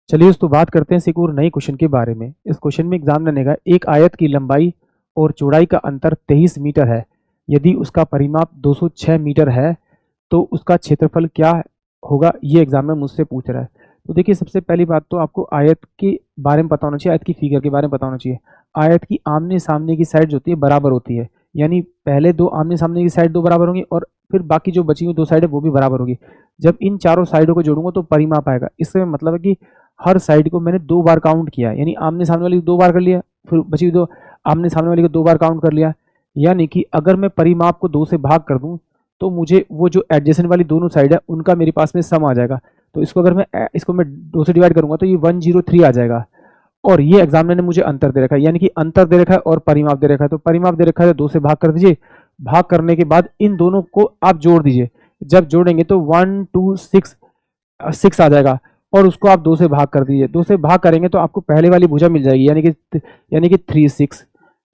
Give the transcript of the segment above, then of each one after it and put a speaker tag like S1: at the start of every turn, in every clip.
S1: चलिए दोस्तों बात करते हैं एक और नए क्वेश्चन के बारे में। इस क्वेश्चन में एग्जाम ने कहा एक आयत की लंबाई और चौड़ाई का अंतर 23 मीटर है। यदि उसका परिमाप 206 मीटर है तो उसका क्षेत्रफल क्या होगा, ये एग्जाम में मुझसे पूछ रहा है। तो देखिए सबसे पहली बात तो आपको आयत के बारे में पता होना चाहिए, आयत की फिगर के बारे में पता होना चाहिए। आयत की आमने सामने की साइड जो होती है बराबर होती है, यानी पहले दो आमने सामने की साइड दो बराबर होंगी और फिर बाकी जो बची हुई दो साइड है वो भी बराबर होगी। जब इन चारों साइडों को जोड़ूंगा तो परिमाप आएगा। इससे मतलब है कि हर साइड को मैंने दो बार काउंट किया, यानी आमने सामने वाली को दो बार कर लिया, फिर बची हुई दो आमने सामने वाली को दो बार काउंट कर लिया। यानी कि अगर मैं परिमाप को दो से भाग कर दूं तो मुझे वो जो एडजेसेंट वाली दोनों साइड है उनका मेरे पास में सम आ जाएगा। तो इसको अगर मैं दो से डिवाइड करूंगा तो ये 103 आ जाएगा। और ये एग्जामिनर ने मुझे अंतर दे रखा है, यानी कि अंतर दे रखा है और परिमाप दे रखा है। तो परिमाप दे रखा है तो दो से भाग कर दीजिए, भाग करने के बाद इन दोनों को आप जोड़ दीजिए। जब जोड़ेंगे तो 126 आ जाएगा और उसको आप दो से भाग कर दीजिए। दो से भाग करेंगे तो आपको पहले वाली भुजा मिल जाएगी, यानी कि 36।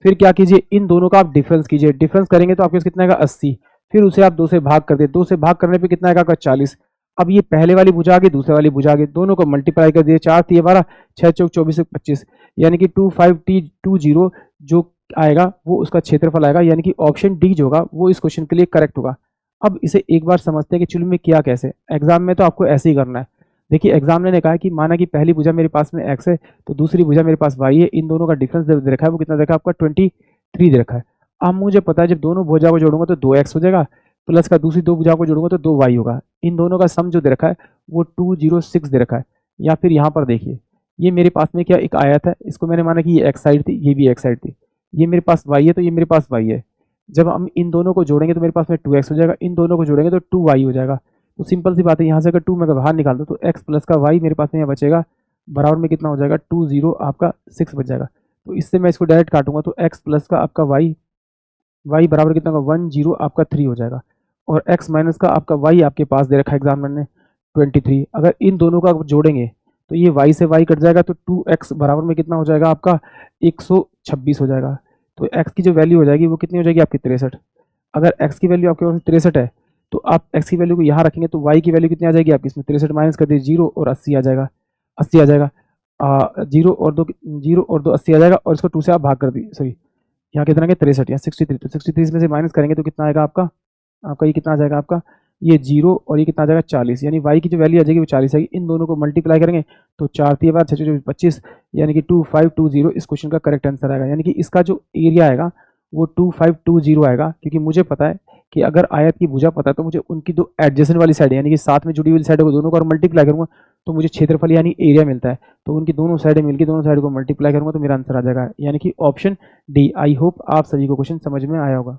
S1: फिर क्या कीजिए, इन दोनों का आप डिफरेंस कीजिए, डिफरेंस करेंगे तो आपके पास कितना आएगा 80। फिर उसे आप दो से भाग कर दिए, दो से भाग करने पे कितना आएगा 40। अब ये पहले वाली भुजा आ गई, दूसरे वाली भुजा आ गई, दोनों को मल्टीप्लाई कर दिए, 4 3 12, 6 चौक 24 25, यानी कि 25T20 जो आएगा वो उसका क्षेत्रफल आएगा। यानी कि ऑप्शन डी जो होगा वो इस क्वेश्चन के लिए करेक्ट होगा। अब इसे एक बार समझते हैं कि चुनाव में किया कैसे। एग्जाम में तो आपको ऐसे ही करना है। देखिए एग्जामिनर ने कहा है कि माना कि पहली भुजा मेरे पास में x है तो दूसरी भुजा मेरे पास y है। इन दोनों का डिफरेंस दे रखा है, वो कितना दे रखा है आपका 23 दे रखा है। अब मुझे पता है जब दोनों भुजा को जोड़ूंगा तो 2x हो जाएगा, प्लस का दूसरी दो भुजा को जोड़ूंगा तो 2y होगा। इन दोनों का सम जो दे रखा है वो 206 दे रखा है। या फिर यहाँ पर देखिए ये मेरे पास में क्या एक आयत है, इसको मैंने माना कि ये x साइड थी, ये भी x साइड थी, ये मेरे पास y है तो ये मेरे पास y है। जब हम इन दोनों को जोड़ेंगे तो मेरे पास में 2x हो जाएगा, इन दोनों को जोड़ेंगे तो 2y हो जाएगा। तो सिंपल सी बात है, यहाँ से अगर 2 मैं बाहर निकाल दूँ तो x प्लस का y मेरे पास में यहाँ बचेगा, बराबर में कितना हो जाएगा 20 आपका 6 बच जाएगा। तो इससे मैं इसको डायरेक्ट काटूंगा तो x प्लस का आपका y बराबर कितना होगा 10 आपका 3 हो जाएगा। और x माइनस का आपका y आपके पास दे रखा है एग्जामिनर ने 23। अगर इन दोनों का जोड़ेंगे तो ये y से y कट जाएगा तो 2x बराबर में कितना हो जाएगा आपका 126 हो जाएगा। तो x की जो वैल्यू हो जाएगी वो कितनी हो जाएगी आपकी 63। अगर x की वैल्यू आपके पास 63 है तो आप x की वैल्यू को यहाँ रखेंगे तो y की वैल्यू कितनी आ जाएगी आपकी, इसमें 63 माइनस कर दीजिए 0 और 80 आ जाएगा, 80 आ जाएगा। 0 और 2 80 आ जाएगा और इसको 2 से आप भाग कर दीजिए, सॉरी यहाँ कितना है 63 या 63, तो 63 में से माइनस करेंगे तो कितना आएगा आपका, ये कितना आ जाएगा आपका ये 0 और ये कितना आ जाएगा 40, यानी y की जो वैल्यू आ जाएगी वो 40 आएगी। इन दोनों को मल्टीप्लाई करेंगे तो 4 3 बार 6 24 25, यानी कि 2520 इस क्वेश्चन का करेक्ट आंसर आएगा। यानी कि इसका जो एरिया आएगा वो 2520 आएगा, क्योंकि मुझे पता है कि अगर आयत की भुजा पता है तो मुझे उनकी दो एडजेसेंट वाली साइड यानी कि साथ में जुड़ी हुई साइड को दोनों को मल्टीप्लाई करूंगा तो मुझे क्षेत्रफल यानी एरिया मिलता है। तो उनकी दोनों साइडें मिलकर दोनों साइड को मल्टीप्लाई करूंगा तो मेरा आंसर आ जाएगा, यानी कि ऑप्शन डी। आई होप आप सभी को क्वेश्चन समझ में आया होगा।